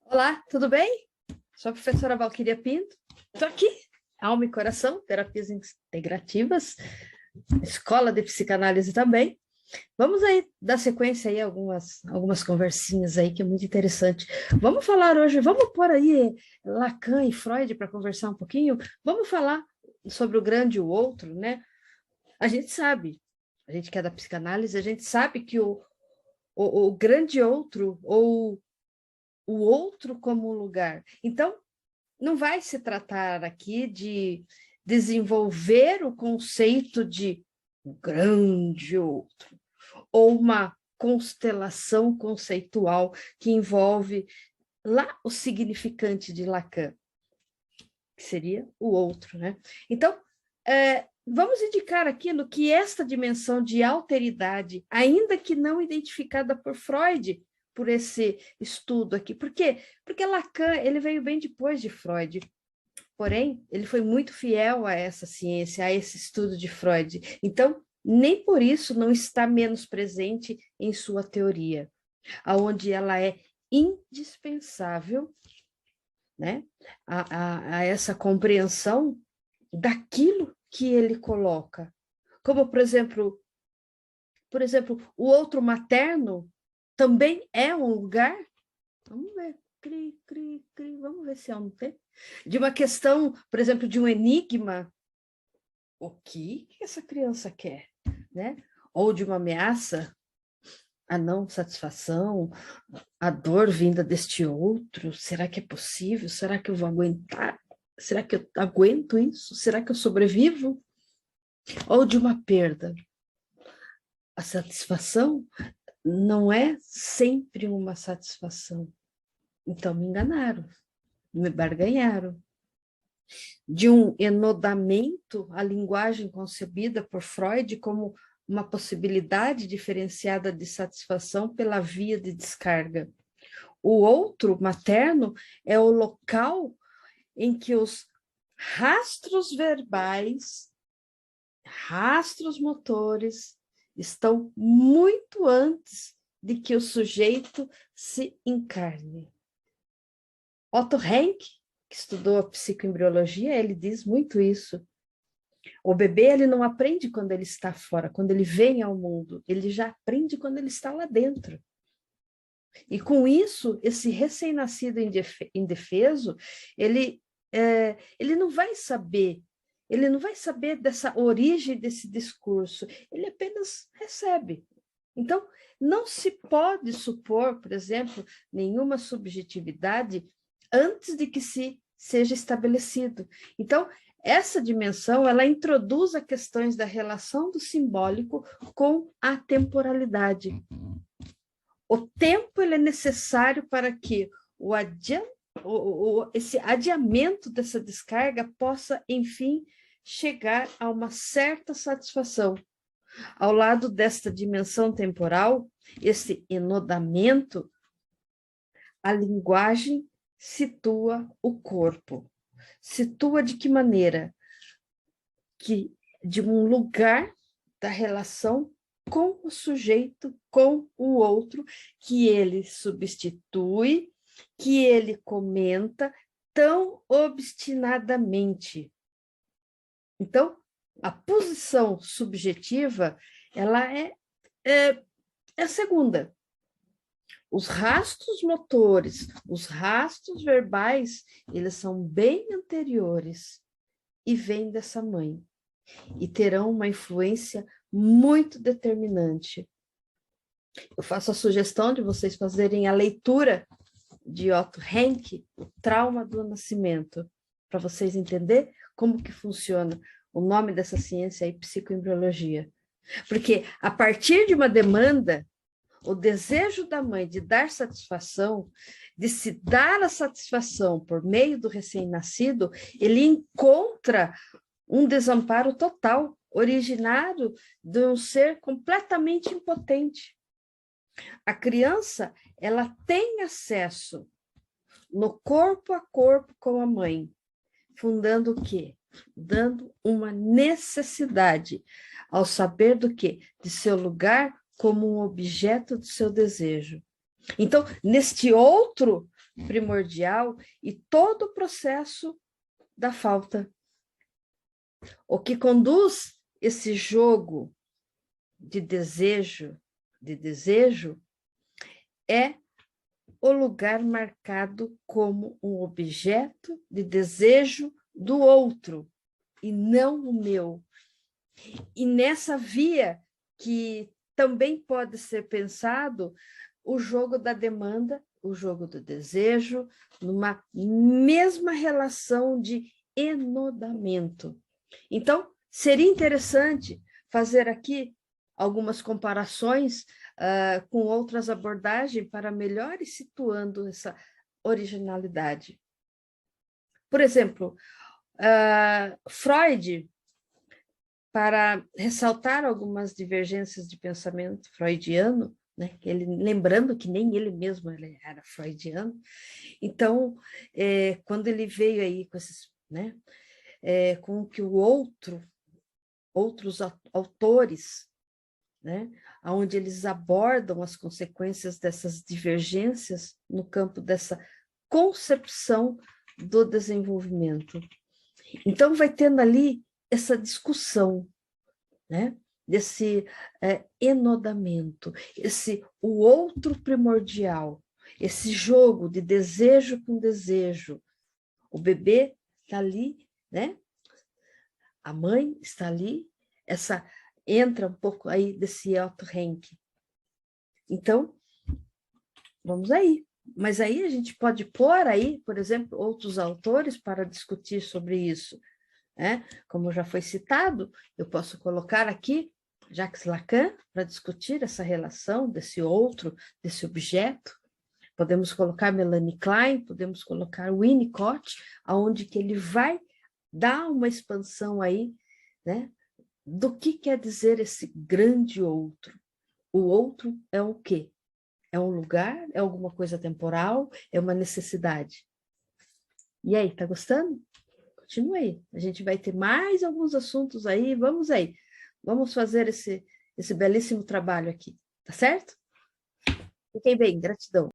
Olá, tudo bem? Sou a professora Valquíria Pinto. Estou aqui, Alma e Coração, Terapias Integrativas, Escola de Psicanálise também. Vamos aí dar sequência aí a algumas conversinhas aí que é muito interessante. Vamos falar hoje, vamos pôr aí Lacan e Freud para conversar um pouquinho? Vamos falar sobre o grande e o outro, né? A gente sabe, a gente que é da psicanálise, a gente sabe que o grande outro, ou o outro como lugar. Então, não vai se tratar aqui de desenvolver o conceito de grande outro, ou uma constelação conceitual que envolve lá o significante de Lacan, que seria o outro, né? Então, vamos indicar aquilo que esta dimensão de alteridade, ainda que não identificada por Freud, por esse estudo aqui. Por quê? Porque Lacan ele veio bem depois de Freud. Porém, ele foi muito fiel a essa ciência, a esse estudo de Freud. Então, nem por isso não está menos presente em sua teoria, aonde ela é indispensável, né, a essa compreensão daquilo que ele coloca. Como, por exemplo, o outro materno também é um lugar. Vamos ver, vamos ver se é um tem. De uma questão, por exemplo, de um enigma, o que essa criança quer, né? Ou de uma ameaça, a não satisfação, a dor vinda deste outro, será que é possível? Será que eu vou aguentar? Será que eu aguento isso? Será que eu sobrevivo? Ou de uma perda. A satisfação não é sempre uma satisfação. Então me enganaram, me barganharam. De um enodamento, a linguagem concebida por Freud como uma possibilidade diferenciada de satisfação pela via de descarga. O outro, materno, é o local em que os rastros verbais, rastros motores, estão muito antes de que o sujeito se encarne. Otto Rank, que estudou a psicoembriologia, ele diz muito isso. O bebê ele não aprende quando ele está fora, quando ele vem ao mundo, ele já aprende quando ele está lá dentro. E com isso, esse recém-nascido indefeso, ele não vai saber, dessa origem desse discurso, ele apenas recebe. Então, não se pode supor, por exemplo, nenhuma subjetividade antes de que se seja estabelecido. Então, essa dimensão, ela introduz as questões da relação do simbólico com a temporalidade. O tempo ele é necessário para que esse adiamento dessa descarga possa, enfim, chegar a uma certa satisfação. Ao lado desta dimensão temporal, esse enodamento, a linguagem situa o corpo. Situa de que maneira? De um lugar da relação com o sujeito, com o outro, que ele substitui, que ele comenta tão obstinadamente. Então, a posição subjetiva, ela é a segunda. Os rastros motores, os rastros verbais, eles são bem anteriores e vêm dessa mãe. E terão uma influência muito determinante. Eu faço a sugestão de vocês fazerem a leitura de Otto Rank, O Trauma do Nascimento, para vocês entenderem como que funciona o nome dessa ciência aí, psicoembriologia. Porque a partir de uma demanda, o desejo da mãe de dar satisfação, de se dar a satisfação por meio do recém-nascido, ele encontra um desamparo total, originário de um ser completamente impotente. A criança, ela tem acesso no corpo a corpo com a mãe, fundando o quê? Dando uma necessidade, ao saber do quê? De seu lugar como um objeto do seu desejo. Então, neste outro, primordial e todo o processo da falta. O que conduz esse jogo de desejo é o lugar marcado como um objeto de desejo do outro e não o meu. E nessa via que também pode ser pensado o jogo da demanda, o jogo do desejo, numa mesma relação de enodamento. Então, seria interessante fazer aqui algumas comparações com outras abordagens para melhor ir situando essa originalidade. Por exemplo, Freud, para ressaltar algumas divergências de pensamento freudiano, né? Lembrando que nem ele mesmo era freudiano, então, quando ele veio aí com esses, né, com que outros autores, né, onde eles abordam as consequências dessas divergências no campo dessa concepção do desenvolvimento. Então, vai tendo ali essa discussão, né, desse enodamento, o outro primordial, esse jogo de desejo com desejo. O bebê está ali, né? A mãe está ali, entra um pouco aí desse Otto Rank. Então, vamos aí. Mas aí a gente pode pôr aí, por exemplo, outros autores para discutir sobre isso, né? Como já foi citado, eu posso colocar aqui Jacques Lacan para discutir essa relação desse outro, desse objeto. Podemos colocar Melanie Klein, podemos colocar Winnicott, aonde que ele vai dar uma expansão aí, né? Do que quer dizer esse grande outro? O outro é o quê? É um lugar? É alguma coisa temporal? É uma necessidade? E aí, tá gostando? Continue aí. A gente vai ter mais alguns assuntos aí. Vamos aí. Vamos fazer esse belíssimo trabalho aqui. Tá certo? Fiquem bem. Gratidão.